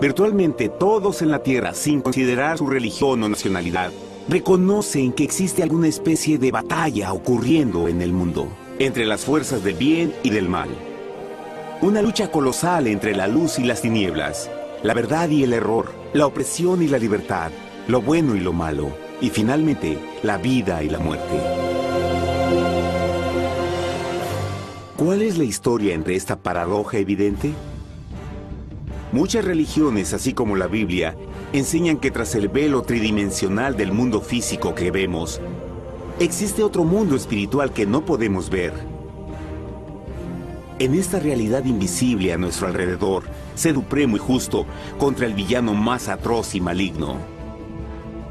Virtualmente todos en la Tierra, sin considerar su religión o nacionalidad, reconocen que existe alguna especie de batalla ocurriendo en el mundo, entre las fuerzas del bien y del mal. Una lucha colosal entre la luz y las tinieblas, la verdad y el error, la opresión y la libertad, lo bueno y lo malo, y finalmente, la vida y la muerte. ¿Cuál es la historia entre esta paradoja evidente? Muchas religiones, así como la Biblia, enseñan que tras el velo tridimensional del mundo físico que vemos, existe otro mundo espiritual que no podemos ver. En esta realidad invisible a nuestro alrededor, sé supremo y justo contra el villano más atroz y maligno.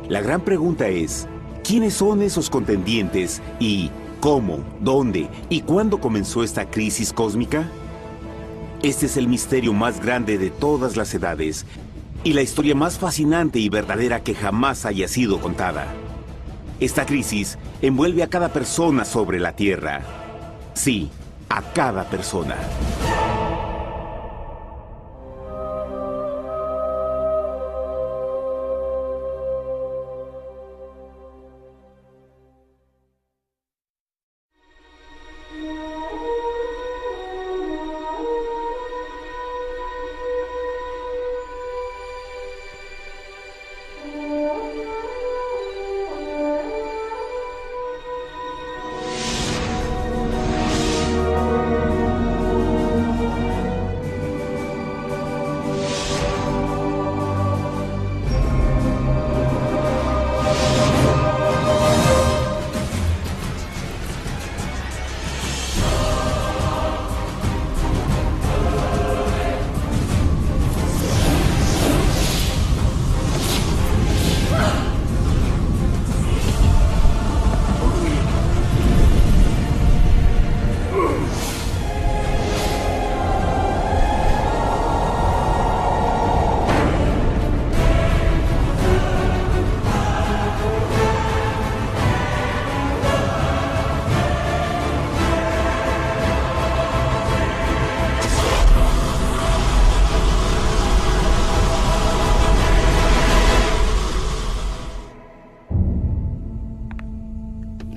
La gran pregunta es, ¿quiénes son esos contendientes y cómo, dónde y cuándo comenzó esta crisis cósmica? Este es el misterio más grande de todas las edades y la historia más fascinante y verdadera que jamás haya sido contada. Esta crisis envuelve a cada persona sobre la Tierra. Sí, a cada persona.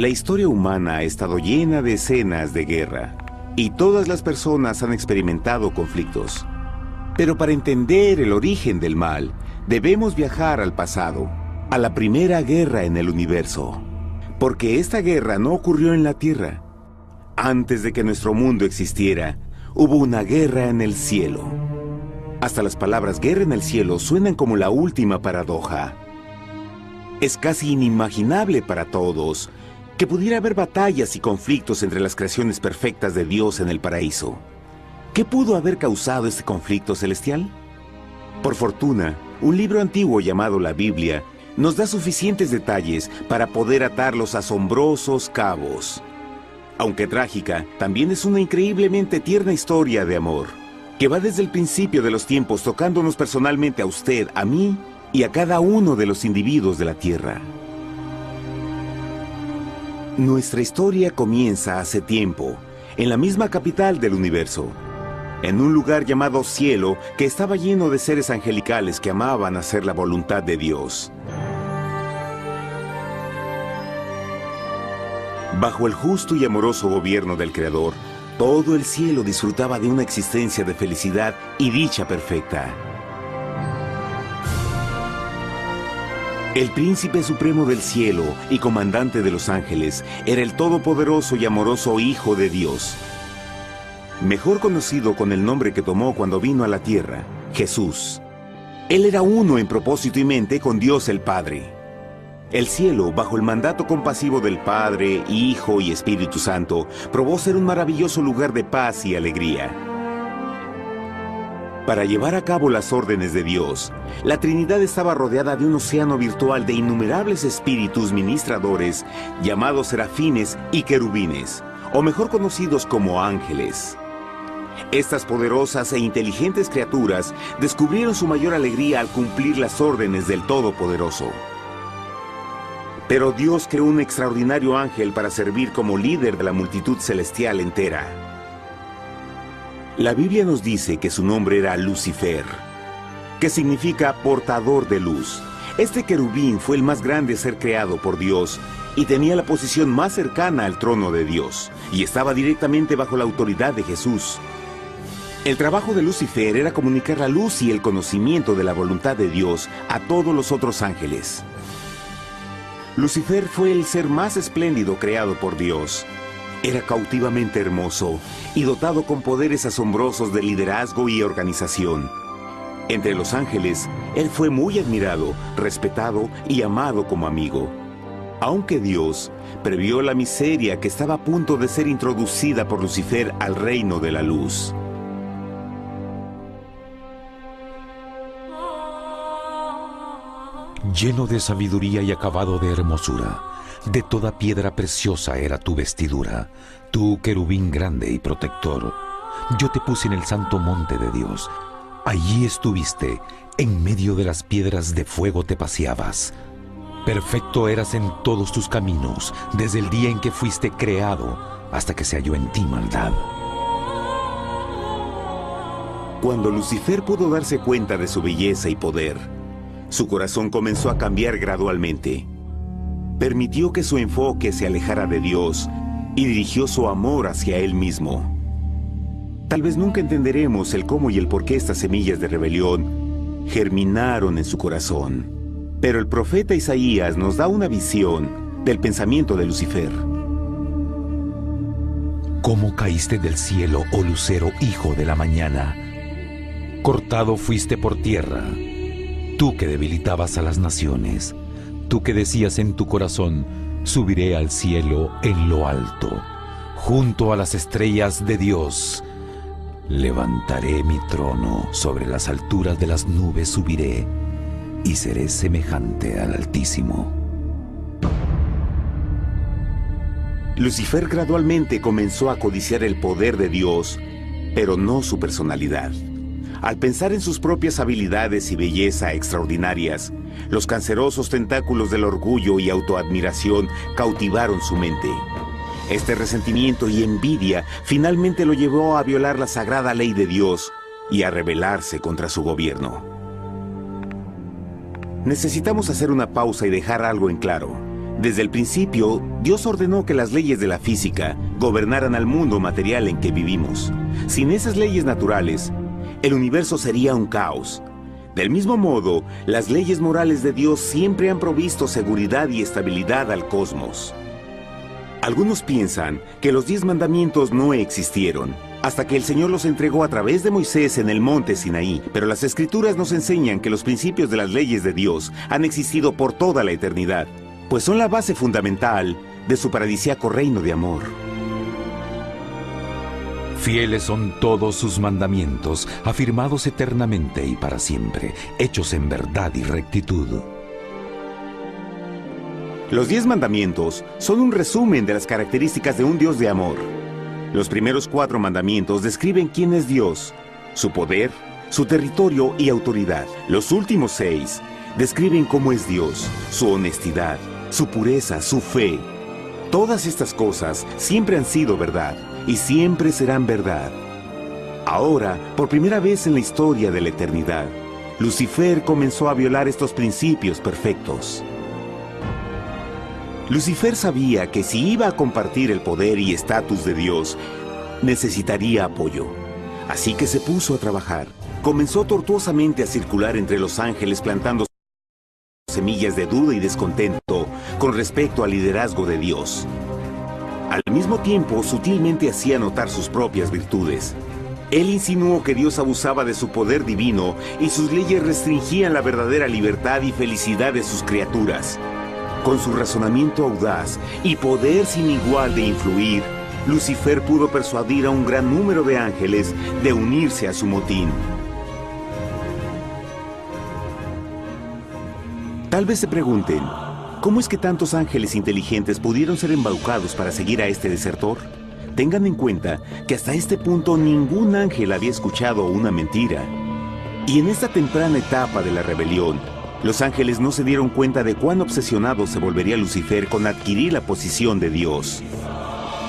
La historia humana ha estado llena de escenas de guerra, y todas las personas han experimentado conflictos. Pero para entender el origen del mal, debemos viajar al pasado, a la primera guerra en el universo. Porque esta guerra no ocurrió en la Tierra. Antes de que nuestro mundo existiera, hubo una guerra en el cielo. Hasta las palabras guerra en el cielo suenan como la última paradoja. Es casi inimaginable para todos que pudiera haber batallas y conflictos entre las creaciones perfectas de Dios en el paraíso. ¿Qué pudo haber causado este conflicto celestial? Por fortuna, un libro antiguo llamado la Biblia nos da suficientes detalles para poder atar los asombrosos cabos. Aunque trágica, también es una increíblemente tierna historia de amor, que va desde el principio de los tiempos tocándonos personalmente a usted, a mí y a cada uno de los individuos de la Tierra. Nuestra historia comienza hace tiempo, en la misma capital del universo, en un lugar llamado Cielo que estaba lleno de seres angelicales que amaban hacer la voluntad de Dios. Bajo el justo y amoroso gobierno del Creador, todo el cielo disfrutaba de una existencia de felicidad y dicha perfecta. El príncipe supremo del cielo y comandante de los ángeles era el todopoderoso y amoroso Hijo de Dios, mejor conocido con el nombre que tomó cuando vino a la tierra, Jesús. Él era uno en propósito y mente con Dios el Padre. El cielo, bajo el mandato compasivo del Padre, Hijo y Espíritu Santo, probó ser un maravilloso lugar de paz y alegría. Para llevar a cabo las órdenes de Dios, la Trinidad estaba rodeada de un océano virtual de innumerables espíritus ministradores llamados serafines y querubines, o mejor conocidos como ángeles. Estas poderosas e inteligentes criaturas descubrieron su mayor alegría al cumplir las órdenes del Todopoderoso. Pero Dios creó un extraordinario ángel para servir como líder de la multitud celestial entera. La Biblia nos dice que su nombre era Lucifer, que significa portador de luz. Este querubín fue el más grande ser creado por Dios y tenía la posición más cercana al trono de Dios, y estaba directamente bajo la autoridad de Jesús. El trabajo de Lucifer era comunicar la luz y el conocimiento de la voluntad de Dios a todos los otros ángeles. Lucifer fue el ser más espléndido creado por Dios. Era cautivamente hermoso y dotado con poderes asombrosos de liderazgo y organización. Entre los ángeles, él fue muy admirado, respetado y amado como amigo. Aunque Dios previó la miseria que estaba a punto de ser introducida por Lucifer al reino de la luz. Lleno de sabiduría y acabado de hermosura, de toda piedra preciosa era tu vestidura, tú querubín grande y protector. Yo te puse en el santo monte de Dios. Allí estuviste, en medio de las piedras de fuego te paseabas. Perfecto eras en todos tus caminos, desde el día en que fuiste creado, hasta que se halló en ti maldad. Cuando Lucifer pudo darse cuenta de su belleza y poder, su corazón comenzó a cambiar gradualmente. Permitió que su enfoque se alejara de Dios y dirigió su amor hacia él mismo. Tal vez nunca entenderemos el cómo y el por qué estas semillas de rebelión germinaron en su corazón. Pero el profeta Isaías nos da una visión del pensamiento de Lucifer. ¿Cómo caíste del cielo, oh lucero, hijo de la mañana? Cortado fuiste por tierra, tú que debilitabas a las naciones, tú que decías en tu corazón, subiré al cielo en lo alto, junto a las estrellas de Dios. Levantaré mi trono, sobre las alturas de las nubes subiré, y seré semejante al Altísimo. Lucifer gradualmente comenzó a codiciar el poder de Dios, pero no su personalidad. Al pensar en sus propias habilidades y belleza extraordinarias, los cancerosos tentáculos del orgullo y autoadmiración cautivaron su mente. Este resentimiento y envidia finalmente lo llevó a violar la sagrada ley de Dios y a rebelarse contra su gobierno. Necesitamos hacer una pausa y dejar algo en claro. Desde el principio, Dios ordenó que las leyes de la física gobernaran al mundo material en que vivimos. Sin esas leyes naturales, el universo sería un caos. Del mismo modo, las leyes morales de Dios siempre han provisto seguridad y estabilidad al cosmos. Algunos piensan que los 10 mandamientos no existieron, hasta que el Señor los entregó a través de Moisés en el monte Sinaí. Pero las Escrituras nos enseñan que los principios de las leyes de Dios han existido por toda la eternidad, pues son la base fundamental de su paradisíaco reino de amor. Fieles son todos sus mandamientos, afirmados eternamente y para siempre, hechos en verdad y rectitud. Los 10 mandamientos son un resumen de las características de un Dios de amor. Los primeros 4 mandamientos describen quién es Dios, su poder, su territorio y autoridad. Los últimos 6 describen cómo es Dios, su honestidad, su pureza, su fe. Todas estas cosas siempre han sido verdad y siempre serán verdad. Ahora, por primera vez en la historia de la eternidad, Lucifer comenzó a violar estos principios perfectos. Lucifer sabía que si iba a compartir el poder y estatus de Dios, necesitaría apoyo. Así que se puso a trabajar. Comenzó tortuosamente a circular entre los ángeles plantando semillas de duda y descontento con respecto al liderazgo de Dios. Al mismo tiempo, sutilmente hacía notar sus propias virtudes. Él insinuó que Dios abusaba de su poder divino y sus leyes restringían la verdadera libertad y felicidad de sus criaturas. Con su razonamiento audaz y poder sin igual de influir, Lucifer pudo persuadir a un gran número de ángeles de unirse a su motín. Tal vez se pregunten, ¿cómo es que tantos ángeles inteligentes pudieron ser embaucados para seguir a este desertor? Tengan en cuenta que hasta este punto ningún ángel había escuchado una mentira. Y en esta temprana etapa de la rebelión, los ángeles no se dieron cuenta de cuán obsesionado se volvería Lucifer con adquirir la posición de Dios.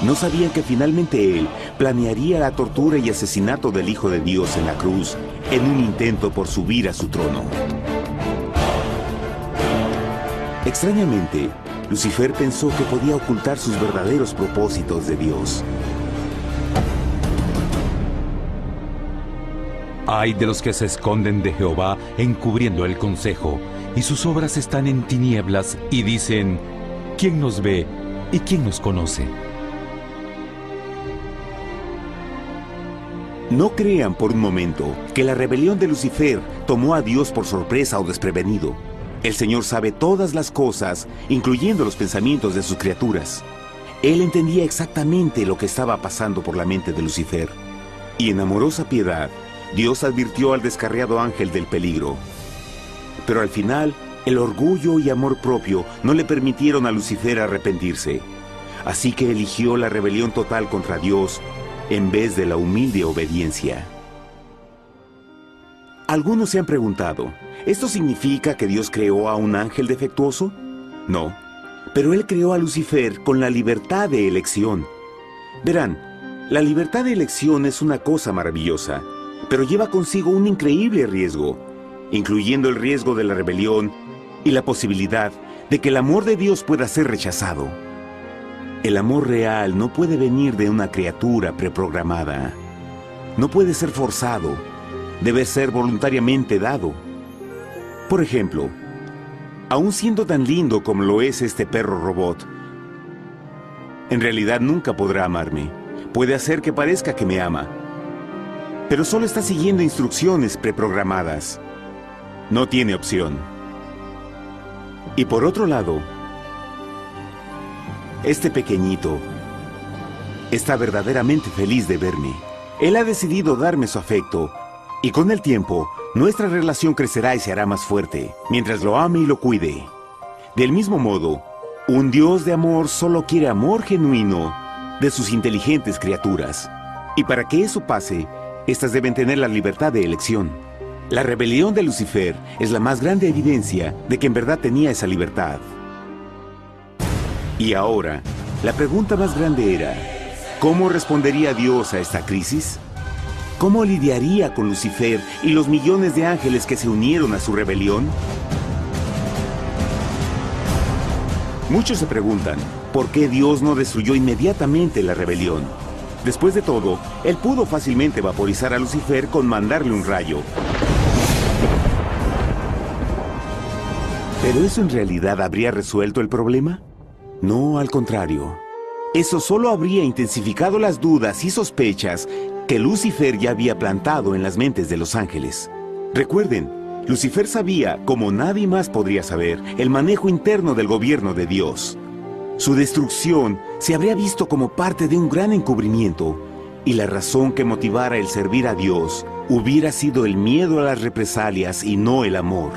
No sabían que finalmente él planearía la tortura y asesinato del Hijo de Dios en la cruz, en un intento por subir a su trono. Extrañamente, Lucifer pensó que podía ocultar sus verdaderos propósitos de Dios. Ay de los que se esconden de Jehová encubriendo el consejo, y sus obras están en tinieblas, y dicen: ¿quién nos ve y quién nos conoce? No crean por un momento que la rebelión de Lucifer tomó a Dios por sorpresa o desprevenido. El Señor sabe todas las cosas, incluyendo los pensamientos de sus criaturas. Él entendía exactamente lo que estaba pasando por la mente de Lucifer. Y en amorosa piedad, Dios advirtió al descarriado ángel del peligro. Pero al final, el orgullo y amor propio no le permitieron a Lucifer arrepentirse. Así que eligió la rebelión total contra Dios en vez de la humilde obediencia. Algunos se han preguntado, ¿esto significa que Dios creó a un ángel defectuoso? No, pero Él creó a Lucifer con la libertad de elección. Verán, la libertad de elección es una cosa maravillosa, pero lleva consigo un increíble riesgo, incluyendo el riesgo de la rebelión y la posibilidad de que el amor de Dios pueda ser rechazado. El amor real no puede venir de una criatura preprogramada. No puede ser forzado. Debe ser voluntariamente dado. Por ejemplo, aun siendo tan lindo como lo es este perro robot, en realidad nunca podrá amarme. Puede hacer que parezca que me ama, pero solo está siguiendo instrucciones preprogramadas. No tiene opción. Y por otro lado, este pequeñito está verdaderamente feliz de verme. Él ha decidido darme su afecto, y con el tiempo, nuestra relación crecerá y se hará más fuerte, mientras lo ame y lo cuide. Del mismo modo, un Dios de amor solo quiere amor genuino de sus inteligentes criaturas. Y para que eso pase, estas deben tener la libertad de elección. La rebelión de Lucifer es la más grande evidencia de que en verdad tenía esa libertad. Y ahora, la pregunta más grande era, ¿cómo respondería Dios a esta crisis? ¿Cómo lidiaría con Lucifer y los millones de ángeles que se unieron a su rebelión? Muchos se preguntan, ¿por qué Dios no destruyó inmediatamente la rebelión? Después de todo, Él pudo fácilmente vaporizar a Lucifer con mandarle un rayo. ¿Pero eso en realidad habría resuelto el problema? No, al contrario. Eso solo habría intensificado las dudas y sospechas que Lucifer ya había plantado en las mentes de los ángeles. Recuerden, Lucifer sabía, como nadie más podría saber, el manejo interno del gobierno de Dios. Su destrucción se habría visto como parte de un gran encubrimiento, y la razón que motivara el servir a Dios hubiera sido el miedo a las represalias y no el amor.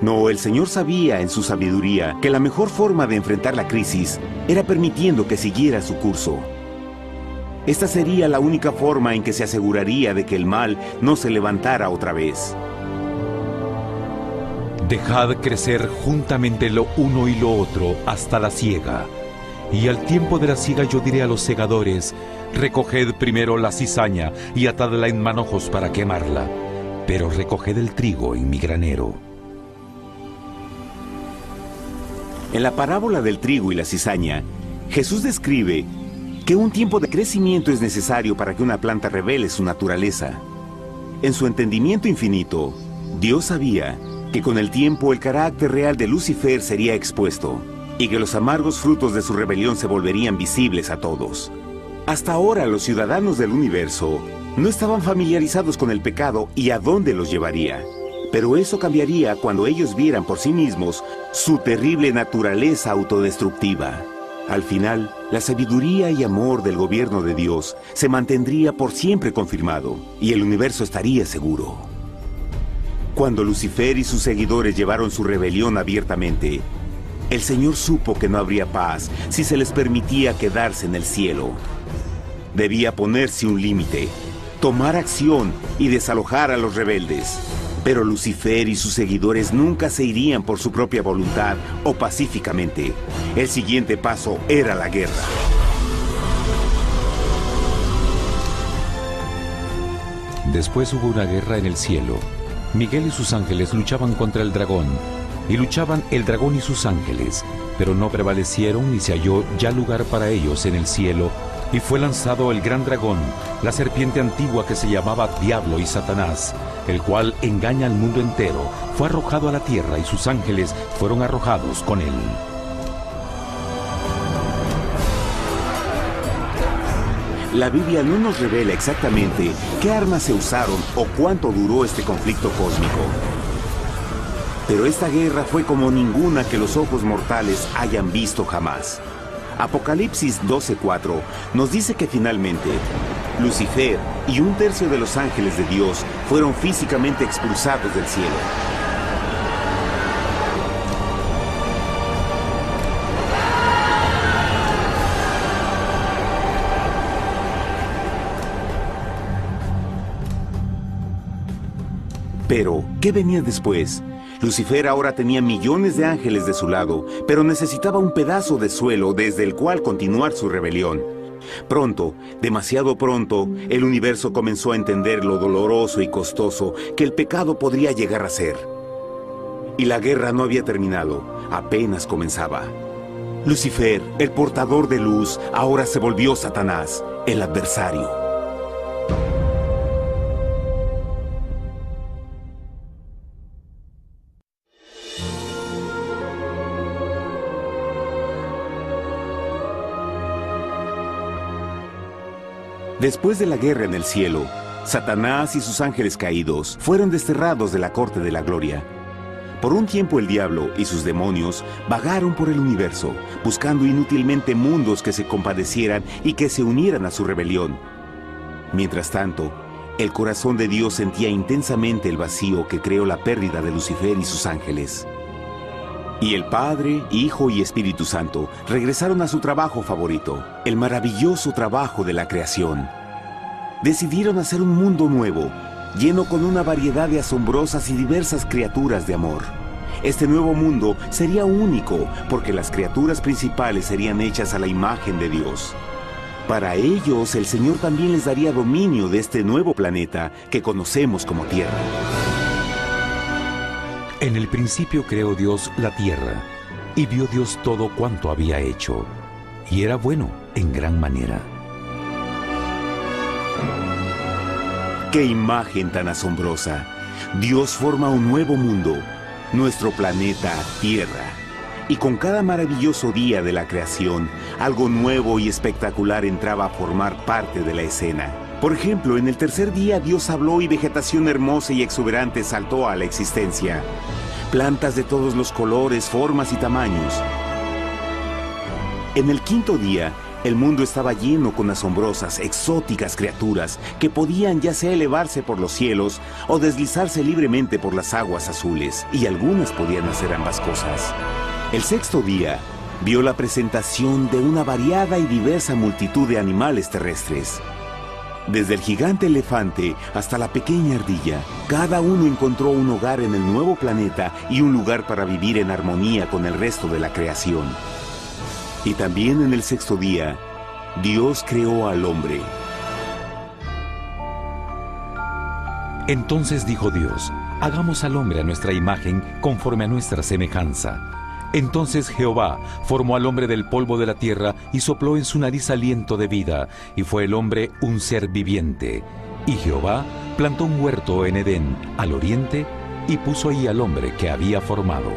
No, el Señor sabía en su sabiduría que la mejor forma de enfrentar la crisis era permitiendo que siguiera su curso. Esta sería la única forma en que se aseguraría de que el mal no se levantara otra vez. Dejad crecer juntamente lo uno y lo otro hasta la siega. Y al tiempo de la siega yo diré a los segadores: recoged primero la cizaña y atadla en manojos para quemarla, pero recoged el trigo en mi granero. En la parábola del trigo y la cizaña, Jesús describe que un tiempo de crecimiento es necesario para que una planta revele su naturaleza. En su entendimiento infinito, Dios sabía que con el tiempo el carácter real de Lucifer sería expuesto y que los amargos frutos de su rebelión se volverían visibles a todos. Hasta ahora los ciudadanos del universo no estaban familiarizados con el pecado y a dónde los llevaría. Pero eso cambiaría cuando ellos vieran por sí mismos su terrible naturaleza autodestructiva. Al final, la sabiduría y amor del gobierno de Dios se mantendría por siempre confirmado y el universo estaría seguro. Cuando Lucifer y sus seguidores llevaron su rebelión abiertamente, el Señor supo que no habría paz si se les permitía quedarse en el cielo. Debía ponerse un límite, tomar acción y desalojar a los rebeldes. Pero Lucifer y sus seguidores nunca se irían por su propia voluntad o pacíficamente. El siguiente paso era la guerra. Después hubo una guerra en el cielo. Miguel y sus ángeles luchaban contra el dragón, y luchaban el dragón y sus ángeles, pero no prevalecieron ni se halló ya lugar para ellos en el cielo, y fue lanzado el gran dragón, la serpiente antigua que se llamaba Diablo y Satanás, el cual engaña al mundo entero, fue arrojado a la tierra y sus ángeles fueron arrojados con él. La Biblia no nos revela exactamente qué armas se usaron o cuánto duró este conflicto cósmico. Pero esta guerra fue como ninguna que los ojos mortales hayan visto jamás. Apocalipsis 12:4 nos dice que finalmente Lucifer y un tercio de los ángeles de Dios fueron físicamente expulsados del cielo. Pero, ¿qué venía después? Lucifer ahora tenía millones de ángeles de su lado, pero necesitaba un pedazo de suelo desde el cual continuar su rebelión. Pronto, demasiado pronto, el universo comenzó a entender lo doloroso y costoso que el pecado podría llegar a ser. Y la guerra no había terminado, apenas comenzaba. Lucifer, el portador de luz, ahora se volvió Satanás, el adversario. Después de la guerra en el cielo, Satanás y sus ángeles caídos fueron desterrados de la corte de la gloria. Por un tiempo el diablo y sus demonios vagaron por el universo, buscando inútilmente mundos que se compadecieran y que se unieran a su rebelión. Mientras tanto, el corazón de Dios sentía intensamente el vacío que creó la pérdida de Lucifer y sus ángeles. Y el Padre, Hijo y Espíritu Santo regresaron a su trabajo favorito, el maravilloso trabajo de la creación. Decidieron hacer un mundo nuevo, lleno con una variedad de asombrosas y diversas criaturas de amor. Este nuevo mundo sería único, porque las criaturas principales serían hechas a la imagen de Dios. Para ellos, el Señor también les daría dominio de este nuevo planeta que conocemos como Tierra. En el principio creó Dios la tierra, y vio Dios todo cuanto había hecho, y era bueno en gran manera. ¡Qué imagen tan asombrosa! Dios forma un nuevo mundo, nuestro planeta Tierra. Y con cada maravilloso día de la creación, algo nuevo y espectacular entraba a formar parte de la escena. Por ejemplo, en el tercer día Dios habló y vegetación hermosa y exuberante saltó a la existencia. Plantas de todos los colores, formas y tamaños. En el quinto día, el mundo estaba lleno con asombrosas, exóticas criaturas que podían ya sea elevarse por los cielos o deslizarse libremente por las aguas azules, y algunas podían hacer ambas cosas. El sexto día vio la presentación de una variada y diversa multitud de animales terrestres. Desde el gigante elefante hasta la pequeña ardilla, cada uno encontró un hogar en el nuevo planeta y un lugar para vivir en armonía con el resto de la creación. Y también en el sexto día, Dios creó al hombre. Entonces dijo Dios: hagamos al hombre a nuestra imagen, conforme a nuestra semejanza. Entonces Jehová formó al hombre del polvo de la tierra y sopló en su nariz aliento de vida, y fue el hombre un ser viviente. Y Jehová plantó un huerto en Edén, al oriente, y puso ahí al hombre que había formado.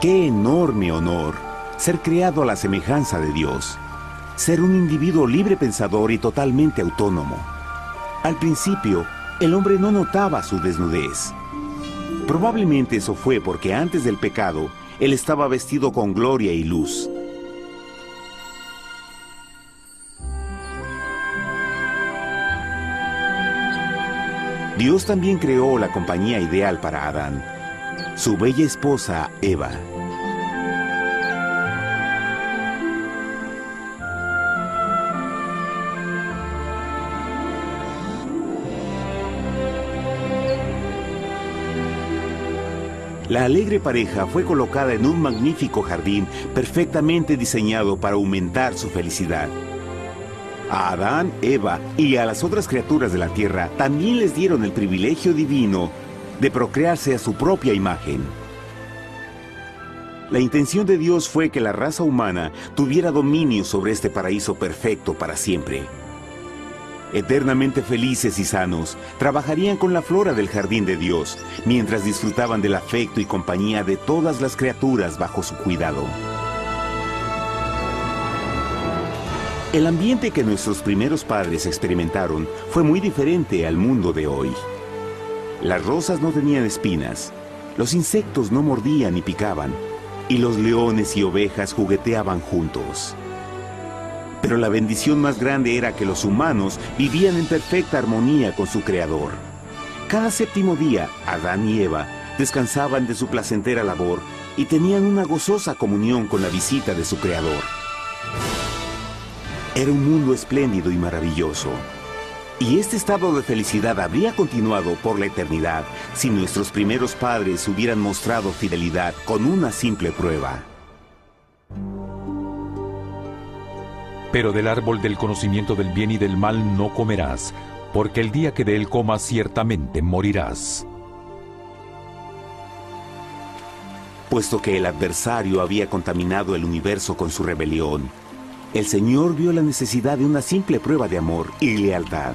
¡Qué enorme honor! Ser creado a la semejanza de Dios. Ser un individuo libre pensador y totalmente autónomo. Al principio, el hombre no notaba su desnudez. Probablemente eso fue porque antes del pecado, él estaba vestido con gloria y luz. Dios también creó la compañía ideal para Adán, su bella esposa Eva. La alegre pareja fue colocada en un magnífico jardín perfectamente diseñado para aumentar su felicidad. A Adán, Eva y a las otras criaturas de la tierra también les dieron el privilegio divino de procrearse a su propia imagen. La intención de Dios fue que la raza humana tuviera dominio sobre este paraíso perfecto para siempre. Eternamente felices y sanos, trabajarían con la flora del jardín de Dios, mientras disfrutaban del afecto y compañía de todas las criaturas bajo su cuidado. El ambiente que nuestros primeros padres experimentaron fue muy diferente al mundo de hoy. Las rosas no tenían espinas, los insectos no mordían ni picaban, y los leones y ovejas jugueteaban juntos. Pero la bendición más grande era que los humanos vivían en perfecta armonía con su Creador. Cada séptimo día, Adán y Eva descansaban de su placentera labor y tenían una gozosa comunión con la visita de su Creador. Era un mundo espléndido y maravilloso. Y este estado de felicidad habría continuado por la eternidad si nuestros primeros padres hubieran mostrado fidelidad con una simple prueba. Pero del árbol del conocimiento del bien y del mal no comerás, porque el día que de él comas ciertamente morirás. Puesto que el adversario había contaminado el universo con su rebelión, el Señor vio la necesidad de una simple prueba de amor y lealtad.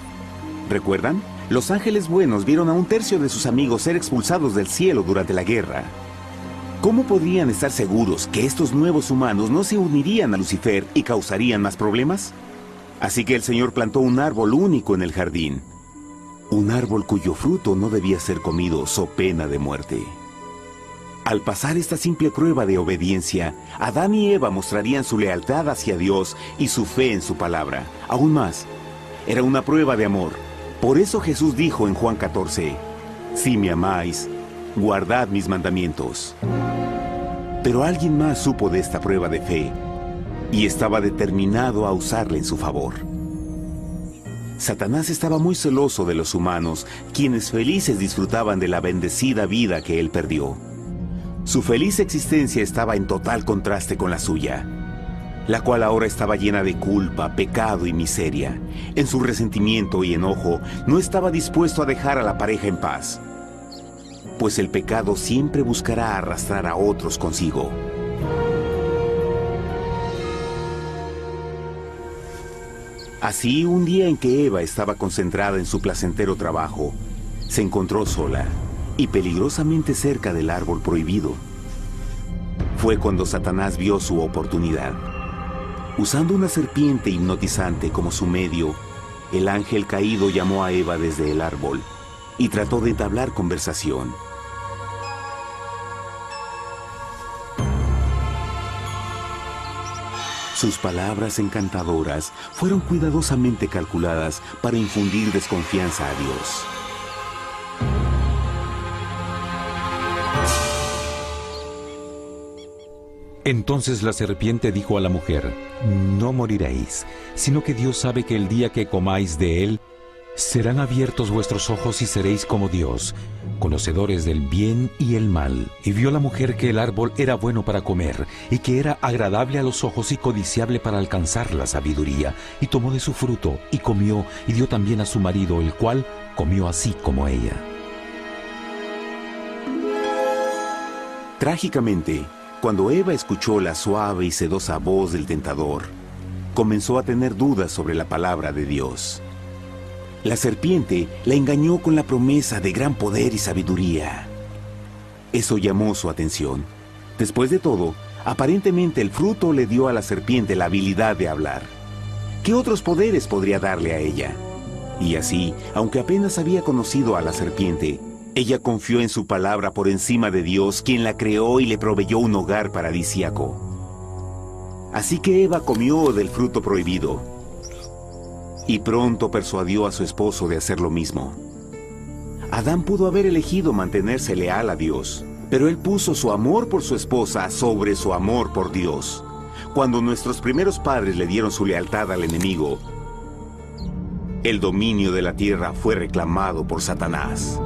¿Recuerdan? Los ángeles buenos vieron a un tercio de sus amigos ser expulsados del cielo durante la guerra. ¿Cómo podrían estar seguros que estos nuevos humanos no se unirían a Lucifer y causarían más problemas? Así que el Señor plantó un árbol único en el jardín. Un árbol cuyo fruto no debía ser comido so pena de muerte. Al pasar esta simple prueba de obediencia, Adán y Eva mostrarían su lealtad hacia Dios y su fe en su palabra. Aún más, era una prueba de amor. Por eso Jesús dijo en Juan 14, «Si me amáis, guardad mis mandamientos». Pero alguien más supo de esta prueba de fe y estaba determinado a usarla en su favor. Satanás estaba muy celoso de los humanos, quienes felices disfrutaban de la bendecida vida que él perdió. Su feliz existencia estaba en total contraste con la suya, la cual ahora estaba llena de culpa, pecado y miseria. En su resentimiento y enojo, no estaba dispuesto a dejar a la pareja en paz, pues el pecado siempre buscará arrastrar a otros consigo. Así, un día en que Eva estaba concentrada en su placentero trabajo, se encontró sola y peligrosamente cerca del árbol prohibido. Fue cuando Satanás vio su oportunidad. Usando una serpiente hipnotizante como su medio, el ángel caído llamó a Eva desde el árbol y trató de entablar conversación. Sus palabras encantadoras fueron cuidadosamente calculadas para infundir desconfianza a Dios. Entonces la serpiente dijo a la mujer, «No moriréis, sino que Dios sabe que el día que comáis de él, serán abiertos vuestros ojos y seréis como Dios, conocedores del bien y el mal». Y vio la mujer que el árbol era bueno para comer, y que era agradable a los ojos y codiciable para alcanzar la sabiduría, y tomó de su fruto, y comió, y dio también a su marido, el cual comió así como ella. Trágicamente, cuando Eva escuchó la suave y sedosa voz del tentador, comenzó a tener dudas sobre la palabra de Dios. La serpiente la engañó con la promesa de gran poder y sabiduría. Eso llamó su atención, Después de todo, aparentemente el fruto le dio a la serpiente la habilidad de hablar. ¿Qué otros poderes podría darle a ella? Y así, aunque apenas había conocido a la serpiente, ella confió en su palabra por encima de Dios, quien la creó y le proveyó un hogar paradisíaco. Así que Eva comió del fruto prohibido y pronto persuadió a su esposo de hacer lo mismo. Adán pudo haber elegido mantenerse leal a Dios, pero él puso su amor por su esposa sobre su amor por Dios. Cuando nuestros primeros padres le dieron su lealtad al enemigo, el dominio de la tierra fue reclamado por Satanás.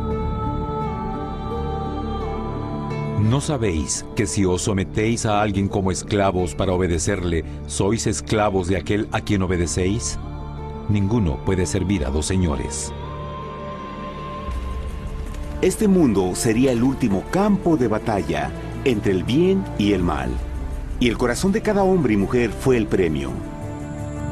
¿No sabéis que si os sometéis a alguien como esclavos para obedecerle, sois esclavos de aquel a quien obedecéis? Ninguno puede servir a dos señores. Este mundo sería el último campo de batalla entre el bien y el mal. Y el corazón de cada hombre y mujer fue el premio.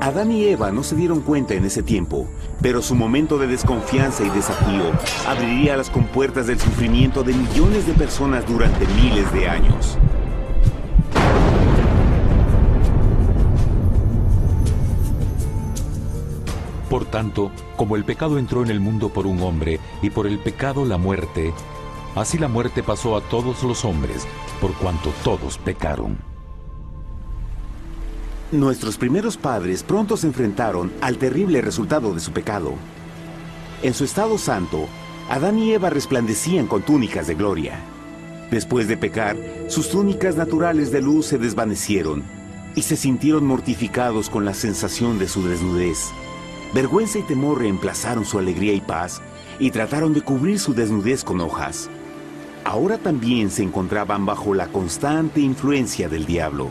Adán y Eva no se dieron cuenta en ese tiempo, pero su momento de desconfianza y desafío abriría las compuertas del sufrimiento de millones de personas durante miles de años. Por tanto, como el pecado entró en el mundo por un hombre, y por el pecado la muerte, así la muerte pasó a todos los hombres, por cuanto todos pecaron. Nuestros primeros padres pronto se enfrentaron al terrible resultado de su pecado. En su estado santo, Adán y Eva resplandecían con túnicas de gloria. Después de pecar, sus túnicas naturales de luz se desvanecieron y se sintieron mortificados con la sensación de su desnudez. Vergüenza y temor reemplazaron su alegría y paz y trataron de cubrir su desnudez con hojas. Ahora también se encontraban bajo la constante influencia del diablo.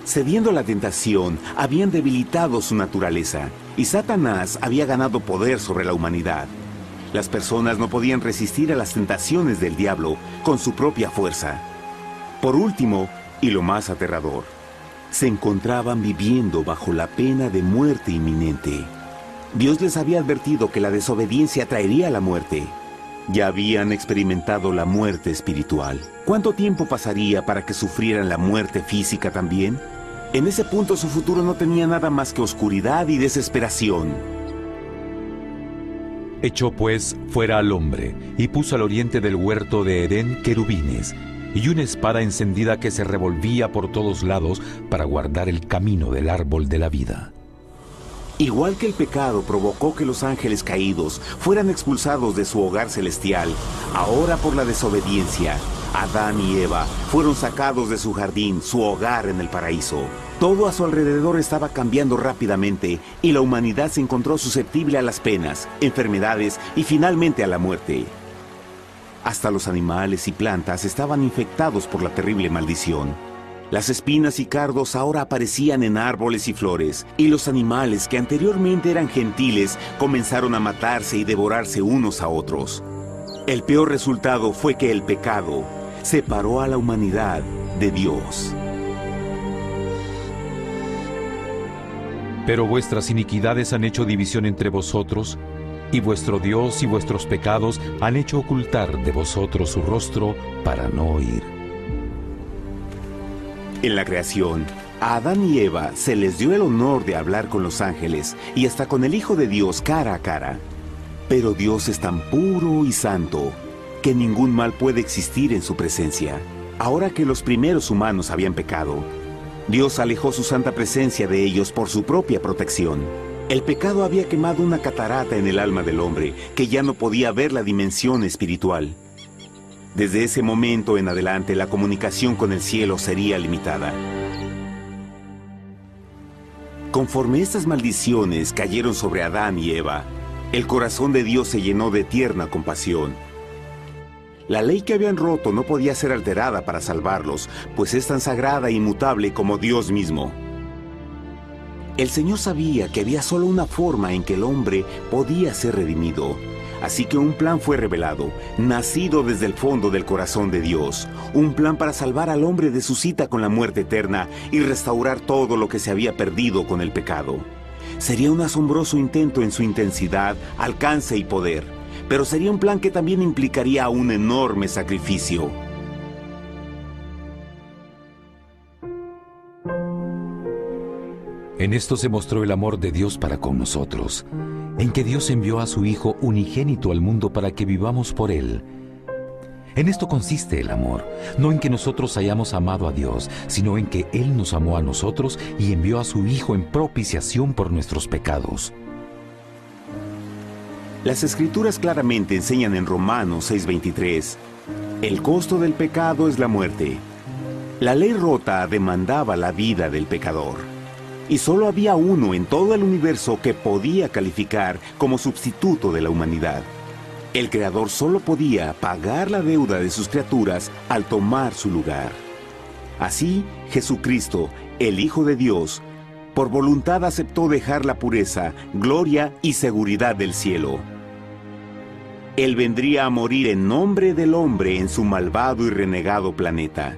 Cediendo a la tentación, habían debilitado su naturaleza y Satanás había ganado poder sobre la humanidad. Las personas no podían resistir a las tentaciones del diablo con su propia fuerza. Por último, y lo más aterrador, se encontraban viviendo bajo la pena de muerte inminente. Dios les había advertido que la desobediencia traería la muerte. Ya habían experimentado la muerte espiritual. ¿Cuánto tiempo pasaría para que sufrieran la muerte física también? En ese punto su futuro no tenía nada más que oscuridad y desesperación. Echó pues fuera al hombre, y puso al oriente del huerto de Edén querubines, y una espada encendida que se revolvía por todos lados para guardar el camino del árbol de la vida. Igual que el pecado provocó que los ángeles caídos fueran expulsados de su hogar celestial, ahora por la desobediencia, Adán y Eva fueron sacados de su jardín, su hogar en el paraíso. Todo a su alrededor estaba cambiando rápidamente y la humanidad se encontró susceptible a las penas, enfermedades y finalmente a la muerte. Hasta los animales y plantas estaban infectados por la terrible maldición. Las espinas y cardos ahora aparecían en árboles y flores, y los animales que anteriormente eran gentiles comenzaron a matarse y devorarse unos a otros. El peor resultado fue que el pecado separó a la humanidad de Dios. Pero vuestras iniquidades han hecho división entre vosotros, y vuestro Dios y vuestros pecados han hecho ocultar de vosotros su rostro para no oír. En la creación, a Adán y Eva se les dio el honor de hablar con los ángeles y hasta con el Hijo de Dios cara a cara. Pero Dios es tan puro y santo que ningún mal puede existir en su presencia. Ahora que los primeros humanos habían pecado, Dios alejó su santa presencia de ellos por su propia protección. El pecado había quemado una catarata en el alma del hombre que ya no podía ver la dimensión espiritual. Desde ese momento en adelante, la comunicación con el cielo sería limitada. Conforme estas maldiciones cayeron sobre Adán y Eva, el corazón de Dios se llenó de tierna compasión. La ley que habían roto no podía ser alterada para salvarlos, pues es tan sagrada e inmutable como Dios mismo. El Señor sabía que había solo una forma en que el hombre podía ser redimido. Así que un plan fue revelado, nacido desde el fondo del corazón de Dios. Un plan para salvar al hombre de su cita con la muerte eterna y restaurar todo lo que se había perdido con el pecado. Sería un asombroso intento en su intensidad, alcance y poder, pero sería un plan que también implicaría un enorme sacrificio. En esto se mostró el amor de Dios para con nosotros, en que Dios envió a su Hijo unigénito al mundo para que vivamos por Él. En esto consiste el amor, no en que nosotros hayamos amado a Dios, sino en que Él nos amó a nosotros y envió a su Hijo en propiciación por nuestros pecados. Las Escrituras claramente enseñan en Romanos 6:23, el costo del pecado es la muerte. La ley rota demandaba la vida del pecador. Y solo había uno en todo el universo que podía calificar como sustituto de la humanidad. El Creador solo podía pagar la deuda de sus criaturas al tomar su lugar. Así, Jesucristo, el Hijo de Dios, por voluntad aceptó dejar la pureza, gloria y seguridad del cielo. Él vendría a morir en nombre del hombre en su malvado y renegado planeta.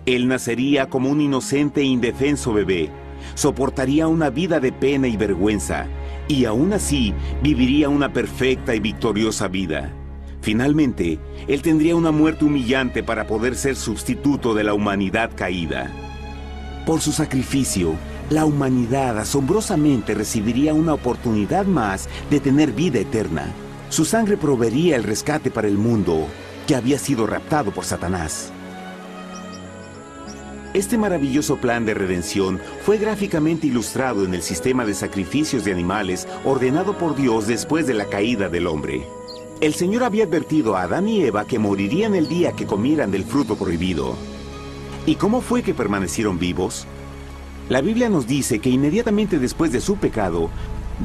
Él nacería como un inocente e indefenso bebé, soportaría una vida de pena y vergüenza, y aún así viviría una perfecta y victoriosa vida. Finalmente, Él tendría una muerte humillante para poder ser sustituto de la humanidad caída. Por su sacrificio, la humanidad asombrosamente recibiría una oportunidad más de tener vida eterna. Su sangre proveería el rescate para el mundo que había sido raptado por Satanás. Este maravilloso plan de redención fue gráficamente ilustrado en el sistema de sacrificios de animales ordenado por Dios después de la caída del hombre. El Señor había advertido a Adán y Eva que morirían el día que comieran del fruto prohibido. ¿Y cómo fue que permanecieron vivos? La Biblia nos dice que inmediatamente después de su pecado,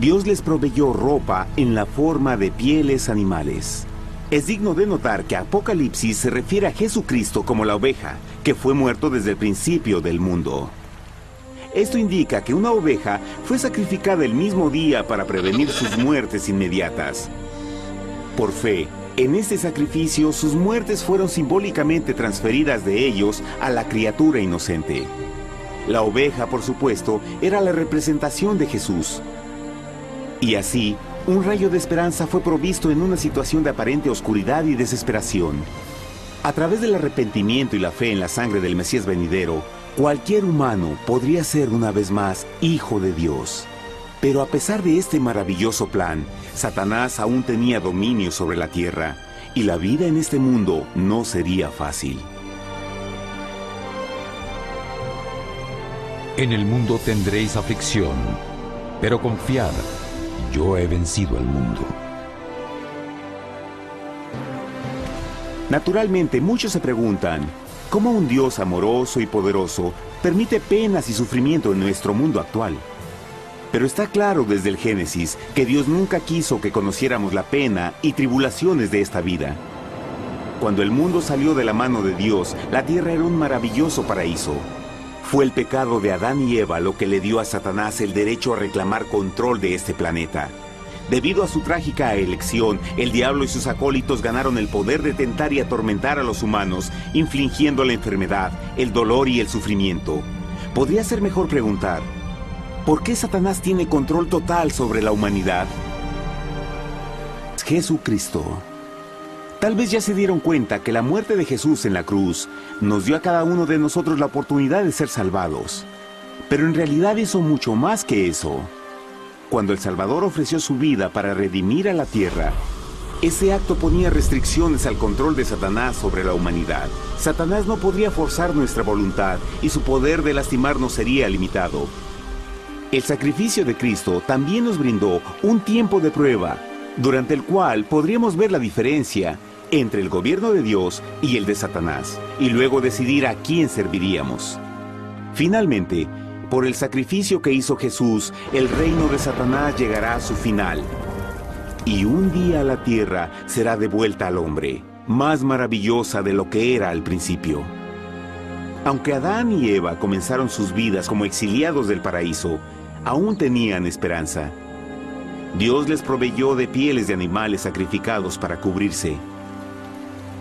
Dios les proveyó ropa en la forma de pieles animales. Es digno de notar que Apocalipsis se refiere a Jesucristo como la oveja, que fue muerto desde el principio del mundo. Esto indica que una oveja fue sacrificada el mismo día para prevenir sus muertes inmediatas. Por fe, en este sacrificio sus muertes fueron simbólicamente transferidas de ellos a la criatura inocente. La oveja, por supuesto, era la representación de Jesús. Y así, un rayo de esperanza fue provisto en una situación de aparente oscuridad y desesperación. A través del arrepentimiento y la fe en la sangre del Mesías venidero, cualquier humano podría ser una vez más hijo de Dios. Pero a pesar de este maravilloso plan, Satanás aún tenía dominio sobre la tierra, y la vida en este mundo no sería fácil. En el mundo tendréis aflicción, pero confiad, yo he vencido al mundo. Naturalmente, muchos se preguntan, ¿cómo un Dios amoroso y poderoso permite penas y sufrimiento en nuestro mundo actual? Pero está claro desde el Génesis que Dios nunca quiso que conociéramos la pena y tribulaciones de esta vida. Cuando el mundo salió de la mano de Dios, la tierra era un maravilloso paraíso. Fue el pecado de Adán y Eva lo que le dio a Satanás el derecho a reclamar control de este planeta. Debido a su trágica elección, el diablo y sus acólitos ganaron el poder de tentar y atormentar a los humanos, infligiendo la enfermedad, el dolor y el sufrimiento. Podría ser mejor preguntar, ¿por qué Satanás tiene control total sobre la humanidad? Jesucristo. Tal vez ya se dieron cuenta que la muerte de Jesús en la cruz nos dio a cada uno de nosotros la oportunidad de ser salvados. Pero en realidad hizo mucho más que eso. Cuando el Salvador ofreció su vida para redimir a la tierra, ese acto ponía restricciones al control de Satanás sobre la humanidad. Satanás no podría forzar nuestra voluntad y su poder de lastimarnos sería limitado. El sacrificio de Cristo también nos brindó un tiempo de prueba, durante el cual podríamos ver la diferencia entre el gobierno de Dios y el de Satanás, y luego decidir a quién serviríamos. Finalmente, por el sacrificio que hizo Jesús, el reino de Satanás llegará a su final. Y un día la tierra será devuelta al hombre, más maravillosa de lo que era al principio. Aunque Adán y Eva comenzaron sus vidas como exiliados del paraíso, aún tenían esperanza. Dios les proveyó de pieles de animales sacrificados para cubrirse.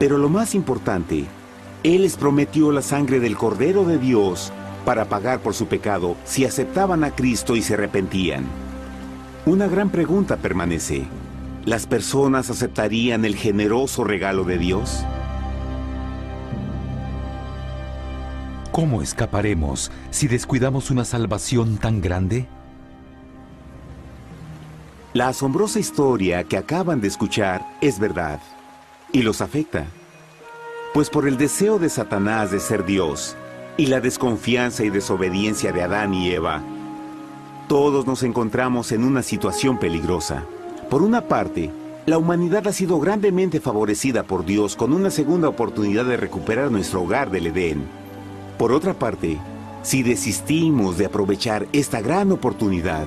Pero lo más importante, Él les prometió la sangre del Cordero de Dios para pagar por su pecado si aceptaban a Cristo y se arrepentían. Una gran pregunta permanece: ¿las personas aceptarían el generoso regalo de Dios? ¿Cómo escaparemos si descuidamos una salvación tan grande? La asombrosa historia que acaban de escuchar es verdad y los afecta. Pues por el deseo de Satanás de ser Dios y la desconfianza y desobediencia de Adán y Eva, todos nos encontramos en una situación peligrosa. Por una parte, la humanidad ha sido grandemente favorecida por Dios con una segunda oportunidad de recuperar nuestro hogar del Edén. Por otra parte, si desistimos de aprovechar esta gran oportunidad,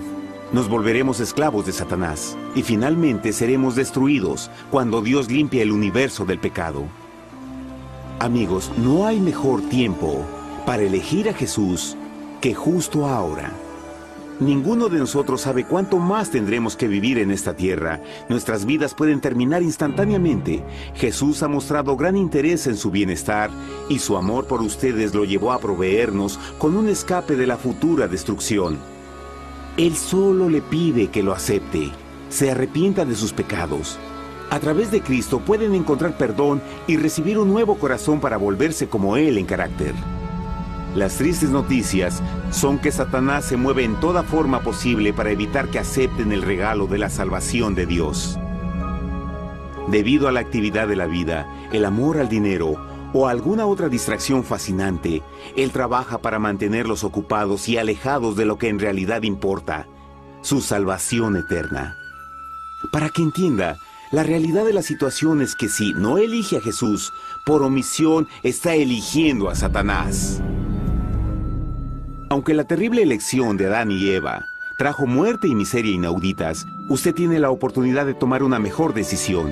nos volveremos esclavos de Satanás y finalmente seremos destruidos cuando Dios limpie el universo del pecado. Amigos, no hay mejor tiempo para elegir a Jesús que justo ahora. Ninguno de nosotros sabe cuánto más tendremos que vivir en esta tierra. Nuestras vidas pueden terminar instantáneamente. Jesús ha mostrado gran interés en su bienestar y su amor por ustedes lo llevó a proveernos con un escape de la futura destrucción. Él solo le pide que lo acepte, se arrepienta de sus pecados. A través de Cristo pueden encontrar perdón y recibir un nuevo corazón para volverse como Él en carácter. Las tristes noticias son que Satanás se mueve en toda forma posible para evitar que acepten el regalo de la salvación de Dios. Debido a la actividad de la vida, el amor al dinero o alguna otra distracción fascinante, Él trabaja para mantenerlos ocupados y alejados de lo que en realidad importa, su salvación eterna. Para que entienda, la realidad de la situación es que si no elige a Jesús, por omisión está eligiendo a Satanás. Aunque la terrible elección de Adán y Eva trajo muerte y miseria inauditas, usted tiene la oportunidad de tomar una mejor decisión.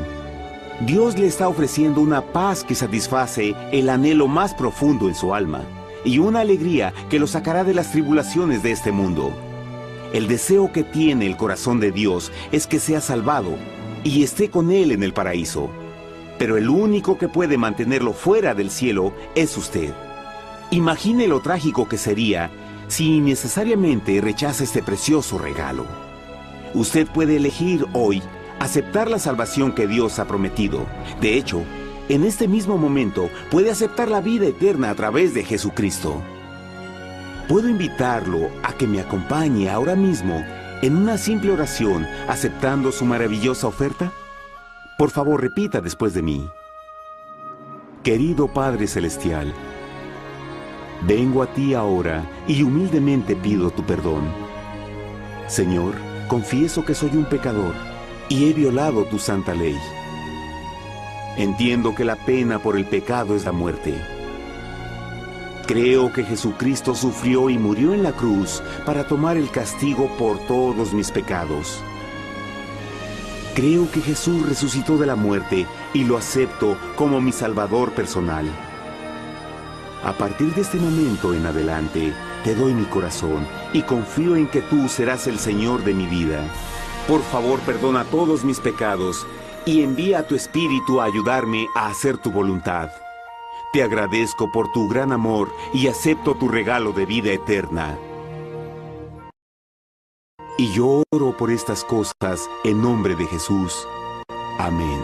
Dios le está ofreciendo una paz que satisface el anhelo más profundo en su alma y una alegría que lo sacará de las tribulaciones de este mundo. El deseo que tiene el corazón de Dios es que sea salvado y esté con Él en el paraíso. Pero el único que puede mantenerlo fuera del cielo es usted. Imagine lo trágico que sería si innecesariamente rechaza este precioso regalo. Usted puede elegir hoy aceptar la salvación que Dios ha prometido. De hecho, en este mismo momento puede aceptar la vida eterna a través de Jesucristo. ¿Puedo invitarlo a que me acompañe ahora mismo en una simple oración aceptando su maravillosa oferta? Por favor, repita después de mí. Querido Padre Celestial, vengo a ti ahora y humildemente pido tu perdón. Señor, confieso que soy un pecador y he violado tu santa ley. Entiendo que la pena por el pecado es la muerte. Creo que Jesucristo sufrió y murió en la cruz para tomar el castigo por todos mis pecados. Creo que Jesús resucitó de la muerte y lo acepto como mi Salvador personal. A partir de este momento en adelante, te doy mi corazón y confío en que tú serás el Señor de mi vida. Por favor, perdona todos mis pecados y envía a tu Espíritu a ayudarme a hacer tu voluntad. Te agradezco por tu gran amor y acepto tu regalo de vida eterna. Y yo oro por estas cosas en nombre de Jesús. Amén.